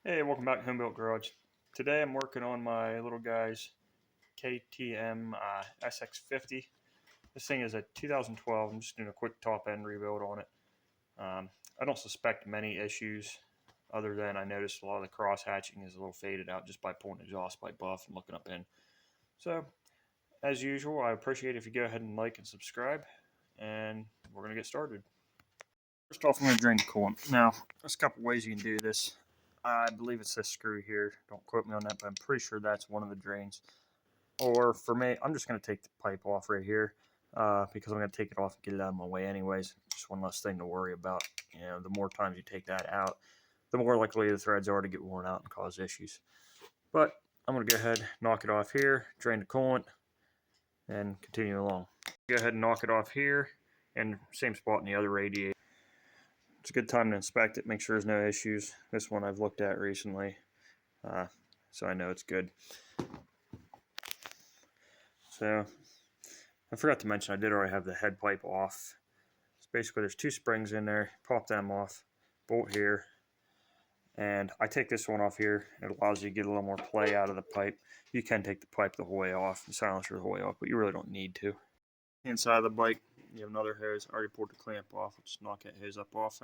Hey, welcome back to Home Built Garage. Today I'm working on my little guy's KTM SX50. This thing is a 2012. I'm just doing a quick top end rebuild on it. I don't suspect many issues other than I noticed a lot of the cross hatching is a little faded out just by pulling exhaust by buff and looking up in. So, as usual, I appreciate it if you go ahead and like and subscribe, and we're going to get started. First off, I'm going to drain the coolant. Now, there's a couple ways you can do this. I believe it's this screw here. Don't quote me on that, but I'm pretty sure that's one of the drains. Or for me, I'm just going to take the pipe off right here because I'm going to take it off and get it out of my way anyways. Just one less thing to worry about. You know, the more times you take that out, the more likely the threads are to get worn out and cause issues. But I'm going to go ahead, knock it off here, drain the coolant, and continue along. Go ahead and knock it off here, and same spot in the other radiator. It's a good time to inspect it, make sure there's no issues. This one I've looked at recently, so I know it's good. So, I forgot to mention I did already have the head pipe off. So basically there's two springs in there, pop them off, bolt here, and I take this one off here. It allows you to get a little more play out of the pipe. You can take the pipe the whole way off, the silencer the whole way off, but you really don't need to. Inside of the bike, you have another hose. I already pulled the clamp off. I'll just knock that hose up off.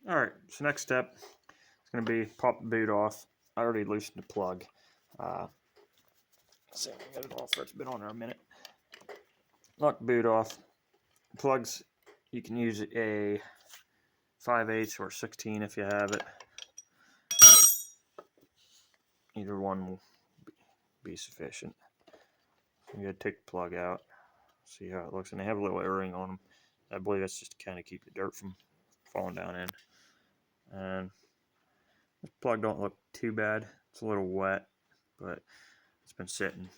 Alright, so next step is going to be pop the boot off. I already loosened the plug. Let's see if I can get it off. It's been on there a minute. Knock the boot off. Plugs, you can use a 5/8 or 16 if you have it. Either one will be sufficient. You gotta take the plug out, see how it looks, and they have a little O-ring on them. I believe that's just to kind of keep the dirt from falling down in. And this plug don't look too bad. It's a little wet, but it's been sitting.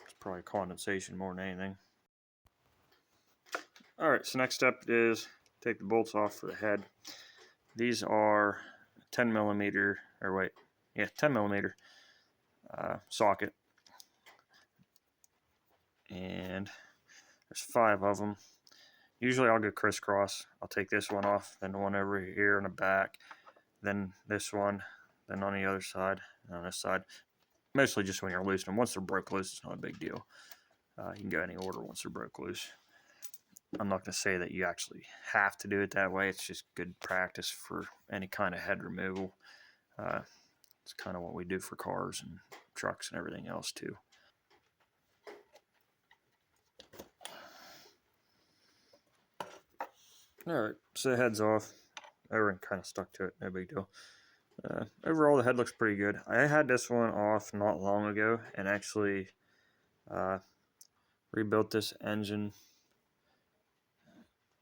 It's probably condensation more than anything. Alright, so next step is take the bolts off for the head. These are 10 millimeter, or wait, yeah, 10 millimeter socket. And there's 5 of them. Usually I'll go crisscross. I'll take this one off, then the one over here in the back, then this one, then on the other side, and on this side. Mostly just when you're loosening them. Once they're broke loose, it's not a big deal. You can go any order once they're broke loose. I'm not going to say that you actually have to do it that way. It's just good practice for any kind of head removal. It's kind of what we do for cars and trucks and everything else too. Alright, so the head's off. O-ring kind of stuck to it, no big deal. Overall, the head looks pretty good. I had this one off not long ago and actually rebuilt this engine.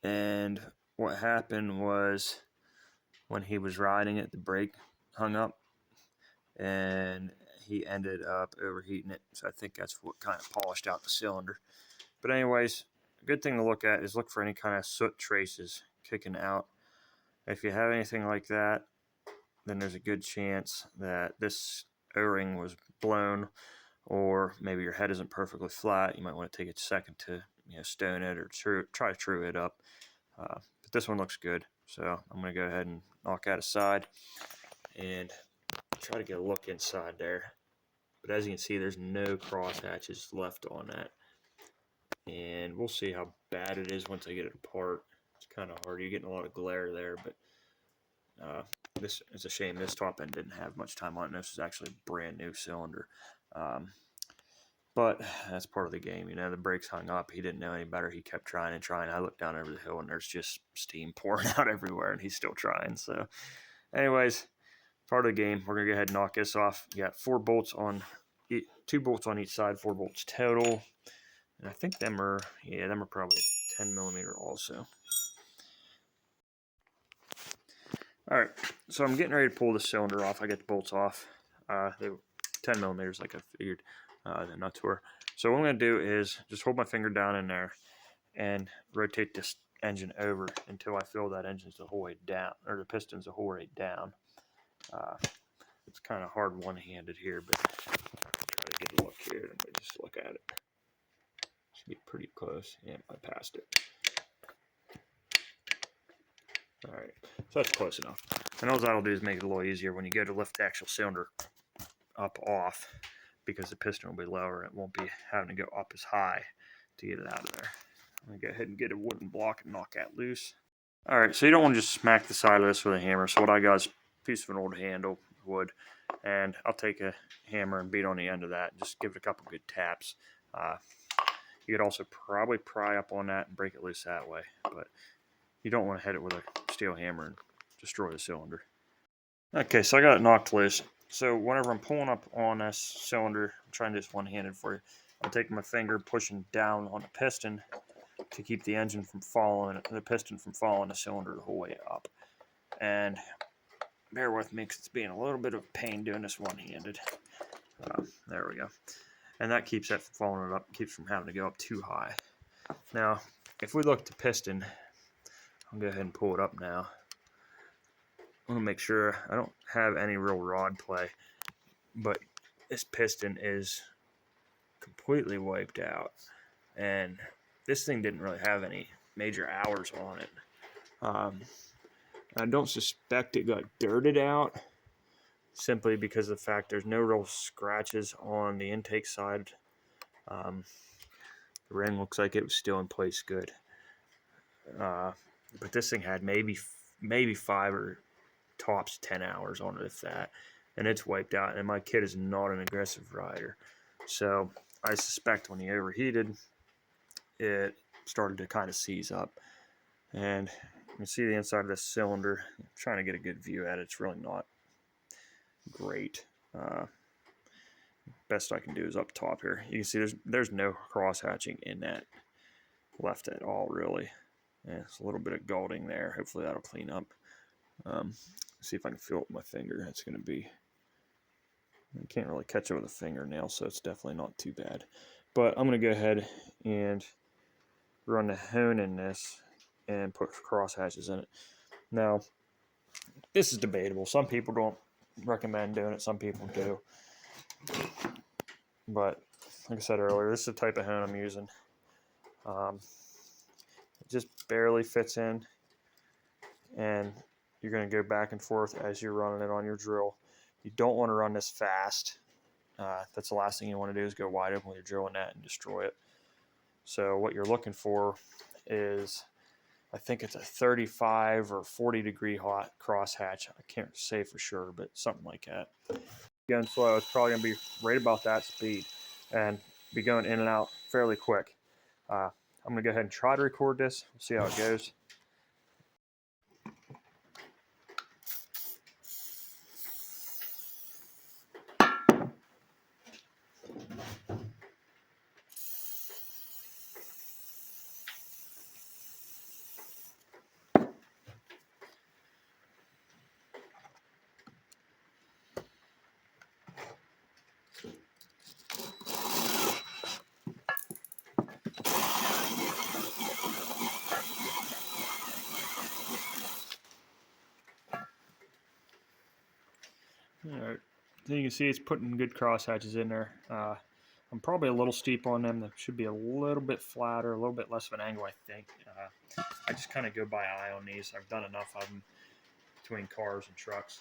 And what happened was when he was riding it, the brake hung up and he ended up overheating it. So I think that's what kind of polished out the cylinder. But anyways, a good thing to look at is look for any kind of soot traces kicking out. If you have anything like that, then there's a good chance that this O-ring was blown, or maybe your head isn't perfectly flat. You might want to take a second to stone it or try to true it up. But this one looks good, so I'm going to go ahead and knock that aside and try to get a look inside there. But as you can see, there's no cross hatches left on that. And we'll see how bad it is once I get it apart. It's kind of hard. You're getting a lot of glare there, but this it's a shame this top end didn't have much time on it. This is actually a brand new cylinder. But that's part of the game. The brakes hung up. He didn't know any better. He kept trying and trying. I looked down over the hill, and there's just steam pouring out everywhere, and he's still trying. So anyways, part of the game. We're going to go ahead and knock this off. You got 4 bolts on, 2 bolts on each side, 4 bolts total. And I think them are probably 10 millimeter also. Alright, so I'm getting ready to pull the cylinder off. I get the bolts off. They were 10 millimeters like I figured. The nuts were. So what I'm going to do is just hold my finger down in there and rotate this engine over until I feel that engine's the whole way down, or the piston's the whole way down. It's kind of hard one-handed here, but I'll try to get a look here. Let me just look at it. Should be pretty close. Yeah, I passed it. Alright, so that's close enough. And all that'll do is make it a little easier when you go to lift the actual cylinder up off, because the piston will be lower. It won't be having to go up as high to get it out of there. I'm going to go ahead and get a wooden block and knock that loose. Alright, so you don't want to just smack the side of this with a hammer. So what I got is a piece of an old handle, wood, and I'll take a hammer and beat on the end of that. Just give it a couple good taps. You could also probably pry up on that and break it loose that way, but you don't want to hit it with a steel hammer and destroy the cylinder. Okay, so I got it knocked loose. So whenever I'm pulling up on this cylinder, I'm trying to do this one-handed for you. I'm taking my finger, pushing down on the piston to keep the engine from falling, the piston from falling the cylinder the whole way up. And bear with me because it's being a little bit of a pain doing this one-handed. There we go. And that keeps that from falling up, keeps from having to go up too high. Now, if we look at the piston, I'll go ahead and pull it up now. I want to make sure I don't have any real rod play, but this piston is completely wiped out, and this thing didn't really have any major hours on it. I don't suspect it got dirted out, simply because of the fact there's no real scratches on the intake side. The ring looks like it was still in place good, but this thing had maybe 5 or tops 10 hours on it, if that, and it's wiped out. And my kid is not an aggressive rider, so I suspect when he overheated, it started to kind of seize up. And you can see the inside of this cylinder. I'm trying to get a good view at it. It's really not great. Best I can do is up top here. You can see there's no cross hatching in that left at all, really. Yeah, it's a little bit of galding there. Hopefully that'll clean up. See if I can feel it with my finger. It's going to be, I can't really catch it with a fingernail, so it's definitely not too bad. But I'm going to go ahead and run the hone in this and put cross hatches in it. Now, this is debatable. Some people don't recommend doing it, some people do. But like I said earlier, this is the type of hone I'm using. It just barely fits in, and you're going to go back and forth as you're running it on your drill. You don't want to run this fast. That's the last thing you want to do, is go wide open when you're drilling that and destroy it. So what you're looking for is, I think it's a 35 or 40 degree hot crosshatch. I can't say for sure, but something like that. Going slow, it's probably going to be right about that speed and be going in and out fairly quick. I'm going to go ahead and try to record this. We'll see how it goes. Alright, so you can see it's putting good cross hatches in there. I'm probably a little steep on them. That should be a little bit flatter, a little bit less of an angle, I think. I just kind of go by eye on these. I've done enough of them between cars and trucks.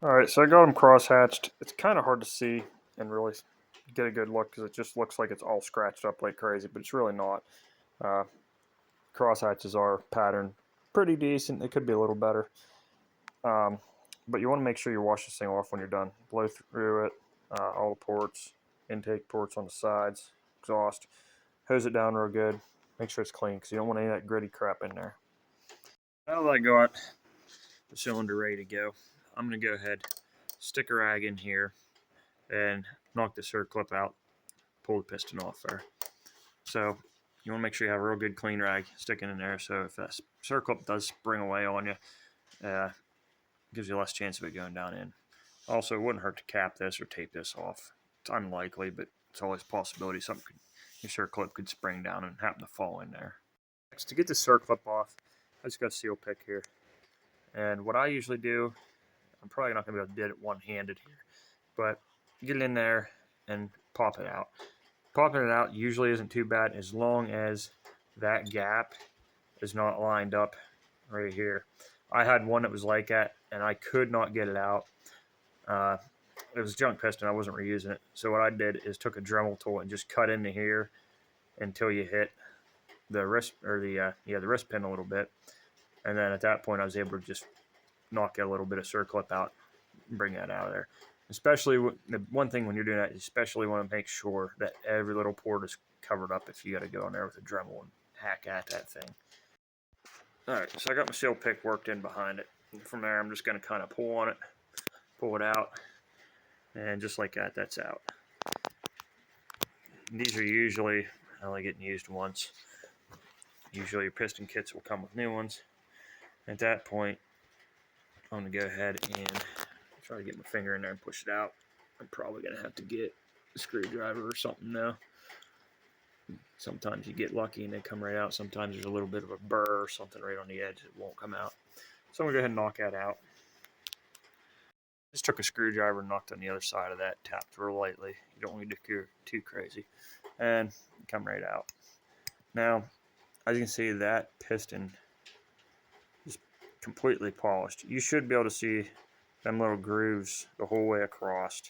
Alright, so I got them cross hatched. It's kind of hard to see and really get a good look because it just looks like it's all scratched up like crazy, but it's really not. Cross hatches are patterned pretty decent. They could be a little better. But you want to make sure you wash this thing off when you're done. Blow through it, all the ports, intake ports on the sides, exhaust. Hose it down real good. Make sure it's clean because you don't want any of that gritty crap in there. Now that I got the cylinder ready to go, I'm going to go ahead, stick a rag in here, and knock the circlip out, pull the piston off there. So you want to make sure you have a real good clean rag sticking in there, so if that circlip does spring away on you, gives you less chance of it going down in. Also, it wouldn't hurt to cap this or tape this off. It's unlikely, but it's always a possibility your circlip could spring down and happen to fall in there. Next, to get the circlip off, I just got a seal pick here. And what I usually do, I'm probably not going to be able to do it one-handed here, but get it in there and pop it out. Popping it out usually isn't too bad as long as that gap is not lined up right here. I had one that was like that, and I could not get it out. It was a junk piston. I wasn't reusing it. So what I did is took a Dremel tool and just cut into here until you hit the wrist, or the wrist pin a little bit. And then at that point, I was able to just knock a little bit of circlip out and bring that out of there. Especially the one thing when you're doing that, you especially want to make sure that every little port is covered up if you got to go in there with a Dremel and hack at that thing. All right, so I got my seal pick worked in behind it. And from there, I'm just going to kind of pull on it, pull it out, and just like that, that's out. And these are usually only getting used once. Usually your piston kits will come with new ones. At that point, I'm going to go ahead and try to get my finger in there and push it out. I'm probably going to have to get a screwdriver or something now. Sometimes you get lucky and they come right out. Sometimes there's a little bit of a burr or something right on the edge that won't come out. So I'm going to go ahead and knock that out. Just took a screwdriver and knocked on the other side of that, tapped real lightly. You don't want to do too crazy. And come right out. Now, as you can see, that piston is completely polished. You should be able to see them little grooves the whole way across.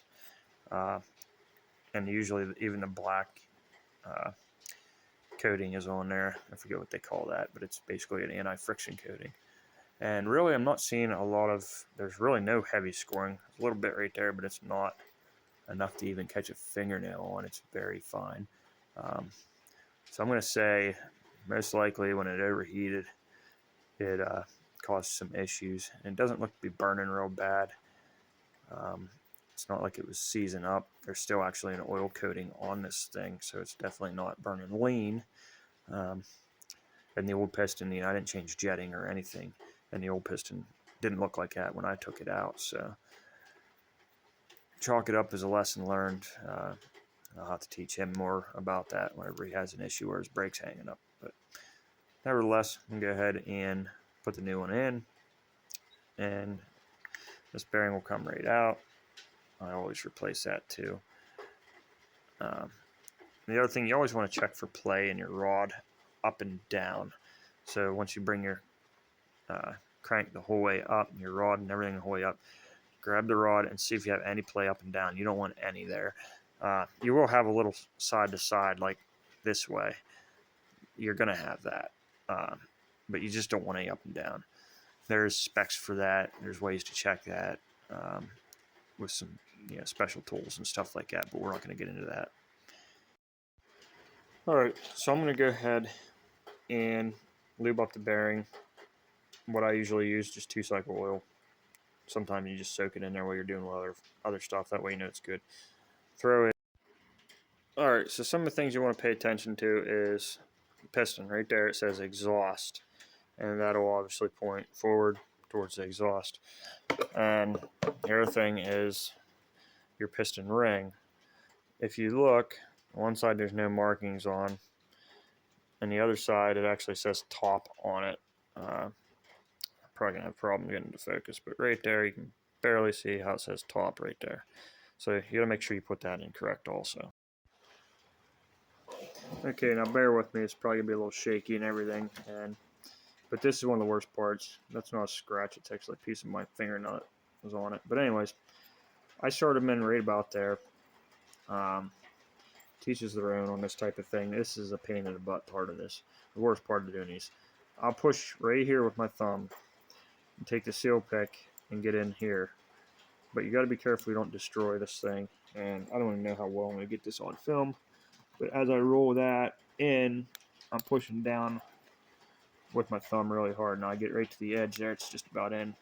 And usually even the black coating is on there. I forget what they call that, but it's basically an anti-friction coating. And really, I'm not seeing a lot of, there's really no heavy scoring. There's a little bit right there, but it's not enough to even catch a fingernail on. It's very fine. So I'm going to say, most likely when it overheated, it caused some issues. And it doesn't look to be burning real bad. It's not like it was seizing up. There's still actually an oil coating on this thing, so it's definitely not burning lean. And the old piston, I didn't change jetting or anything, and the old piston didn't look like that when I took it out. So chalk it up as a lesson learned. I'll have to teach him more about that whenever he has an issue where his brake's hanging up. But nevertheless, I'm going to go ahead and put the new one in, and this bearing will come right out. I always replace that too. The other thing, you always want to check for play in your rod up and down. So once you bring your crank the whole way up, your rod and everything the whole way up, grab the rod and see if you have any play up and down. You don't want any there. You will have a little side to side like this way. You're going to have that. But you just don't want any up and down. There's specs for that. There's ways to check that with some special tools and stuff like that, but we're not going to get into that. Alright, so I'm going to go ahead and lube up the bearing. What I usually use, just 2-cycle oil. Sometimes you just soak it in there while you're doing other stuff. That way you know it's good. Throw it. Alright, so some of the things you want to pay attention to is the piston. Right there it says exhaust. And that'll obviously point forward towards the exhaust. And the other thing is your piston ring. If you look, on one side there's no markings on, and the other side it actually says top on it. Probably gonna have a problem getting into focus, but right there you can barely see how it says top right there. So you gotta make sure you put that in correct also. Okay, now bear with me, it's probably gonna be a little shaky and everything, but this is one of the worst parts. That's not a scratch, it's actually a piece of my fingernail that was on it. But anyways, I started them in right about there. Teaches their own on this type of thing. This is a pain in the butt part of this. The worst part of doing these. I'll push right here with my thumb and take the seal pick and get in here. But you got to be careful you don't destroy this thing. And I don't even know how well I'm going to get this on film. But as I roll that in, I'm pushing down with my thumb really hard. Now I get right to the edge there. It's just about in.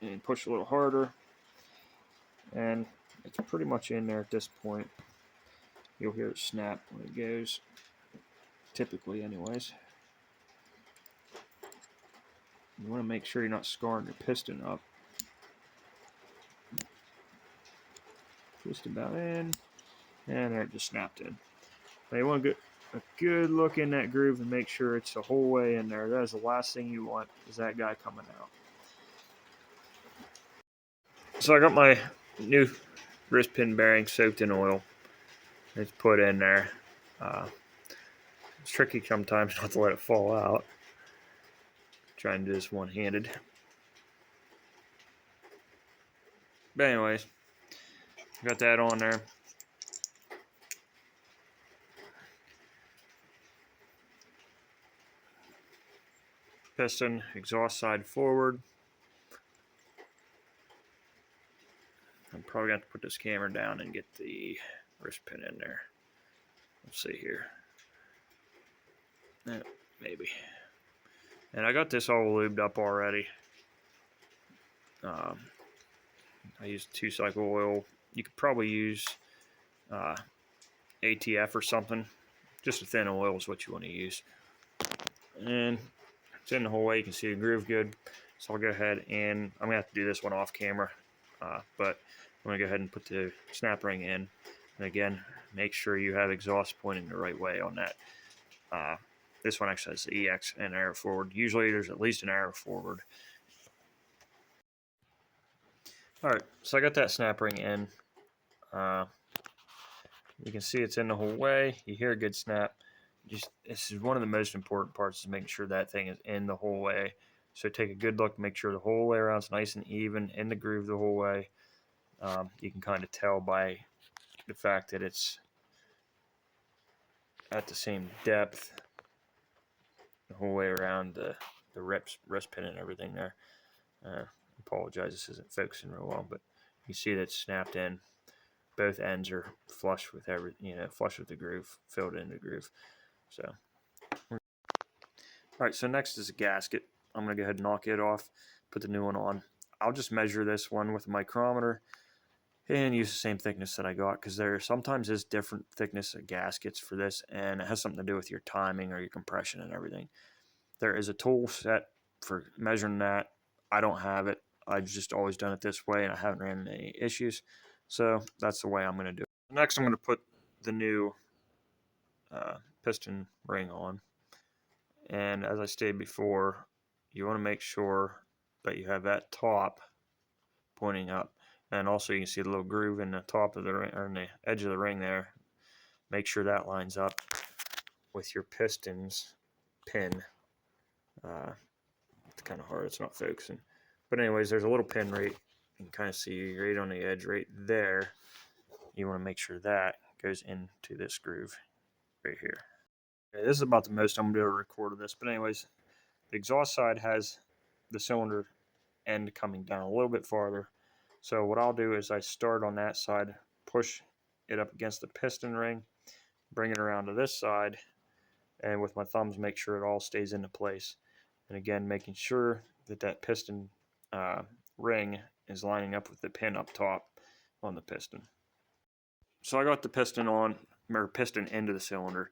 And push a little harder. And it's pretty much in there at this point. You'll hear it snap when it goes, typically anyways. You want to make sure you're not scarring your piston up. Just about in, and there it just snapped in. Now you want to get a good look in that groove and make sure it's the whole way in there. That is the last thing you want, is that guy coming out. So I got my new wrist pin bearing soaked in oil. It's put in there. It's tricky sometimes not to let it fall out. Trying to do this one-handed. But anyways, got that on there. Piston, exhaust side forward. I'm probably going to put this camera down and get the wrist pin in there. Let's see here. Maybe. And I got this all lubed up already. I used 2-cycle oil. You could probably use ATF or something. Just a thin oil is what you want to use. And it's in the whole way. You can see the groove good. So I'll go ahead and I'm going to have to do this one off camera. But I'm going to go ahead and put the snap ring in. And again, make sure you have exhaust pointing the right way on that. This one actually has the EX and arrow forward. Usually there's at least an arrow forward. Alright, so I got that snap ring in. You can see it's in the whole way. You hear a good snap. This is one of the most important parts, is making sure that thing is in the whole way. So take a good look, make sure the whole way around is nice and even, in the groove the whole way. You can kind of tell by the fact that it's at the same depth the whole way around the wrist pin and everything there. Apologize, this isn't focusing real well, but you see that it's snapped in. Both ends are flush with flush with the groove, filled in the groove. So, all right. So next is a gasket. I'm gonna go ahead and knock it off, put the new one on. I'll just measure this one with a micrometer and use the same thickness that I got, because there sometimes is different thickness of gaskets for this, and it has something to do with your timing or your compression and everything. There is a tool set for measuring that. I don't have it. I've just always done it this way, and I haven't ran into any issues. So that's the way I'm going to do it. Next, I'm going to put the new piston ring on. And as I stated before, you want to make sure that you have that top pointing up. And also you can see the little groove in the top of the ring, or in the edge of the ring there. Make sure that lines up with your piston's pin. It's kind of hard, it's not focusing. But anyways, there's a little pin right, you can kind of see right on the edge right there. You want to make sure that goes into this groove right here. Okay, this is about the most I'm going to be able to record of this. But anyways, the exhaust side has the cylinder end coming down a little bit farther. So what I'll do is I start on that side, push it up against the piston ring, bring it around to this side, and with my thumbs make sure it all stays into place. And again, making sure that that piston ring is lining up with the pin up top on the piston. So I got the piston on, or piston into the cylinder,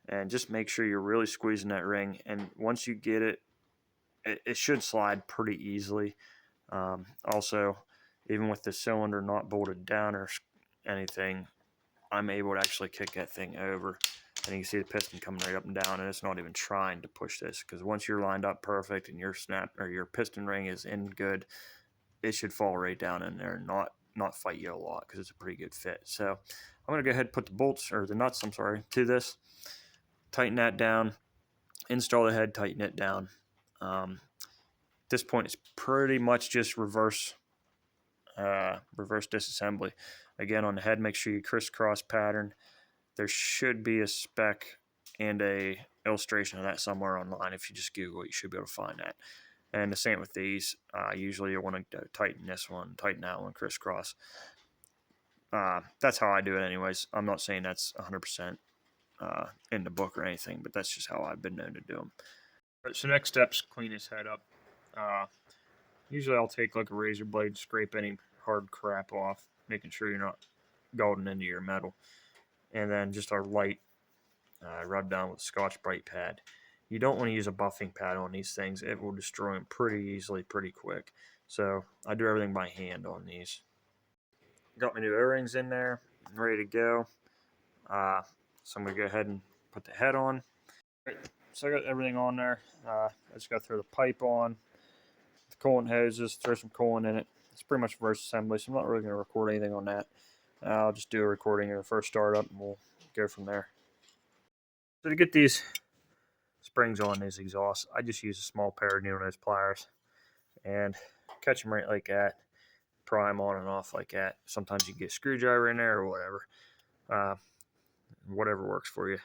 and just make sure you're really squeezing that ring. And once you get it, it should slide pretty easily. Also, even with the cylinder not bolted down or anything, I'm able to actually kick that thing over. And you can see the piston coming right up and down, and it's not even trying to push this, because once you're lined up perfect and your piston ring is in good, it should fall right down in there and not fight you a lot, because it's a pretty good fit. So I'm going to go ahead and put the bolts, or the nuts, I'm sorry, to this, tighten that down, install the head, tighten it down. At this point, it's pretty much just reverse disassembly. Again, on the head, make sure you crisscross pattern. There should be a spec and a illustration of that somewhere online. If you just Google it, you should be able to find that. And the same with these. Usually you want to tighten this one, tighten that one, crisscross. That's how I do it anyways. I'm not saying that's 100% in the book or anything, but that's just how I've been known to do them. Right, so next step's clean his head up. Usually I'll take like a razor blade, scrape any hard crap off, making sure you're not golding into your metal. And then just a light rub down with a Scotch-Brite pad. You don't want to use a buffing pad on these things. It will destroy them pretty easily, pretty quick. So I do everything by hand on these. Got my new O-rings in there, ready to go. So I'm going to go ahead and put the head on. Right, so I got everything on there. I just got to throw the pipe on, the coolant hoses, throw some coolant in it. It's pretty much reverse assembly, so I'm not really going to record anything on that. I'll just do a recording of the first startup, and we'll go from there. So to get these springs on these exhausts, I just use a small pair of needle nose pliers and catch them right like that, pry them on and off like that. Sometimes you get a screwdriver in there or whatever. Whatever works for you.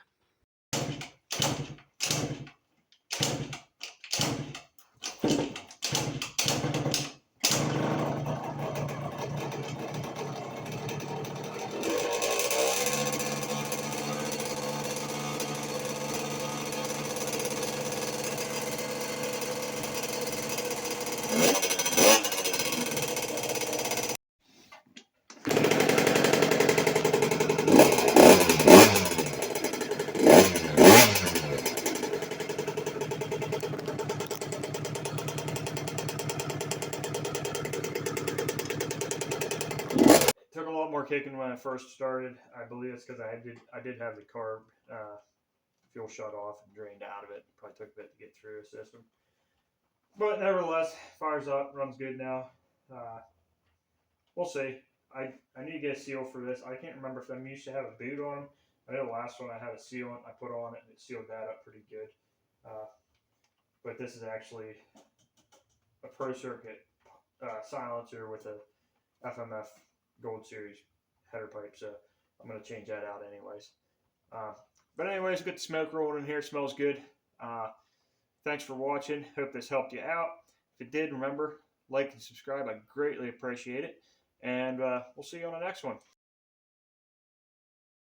Took a lot more kicking when I first started. I believe it's because I did have the carb fuel shut off and drained out of it. Probably took a bit to get through the system, but nevertheless, fires up, runs good now. Uh, we'll see. I need to get a seal for this. I can't remember if them used to have a boot on them. I know the last one I had a sealant I put on it and it sealed that up pretty good. Uh, but this is actually a Pro Circuit silencer with a FMF Gold Series header pipe, so I'm going to change that out anyways. But anyways, get the smoke rolling in here. It smells good. Thanks for watching. Hope this helped you out. If it did, remember, like and subscribe. I greatly appreciate it. And we'll see you on the next one.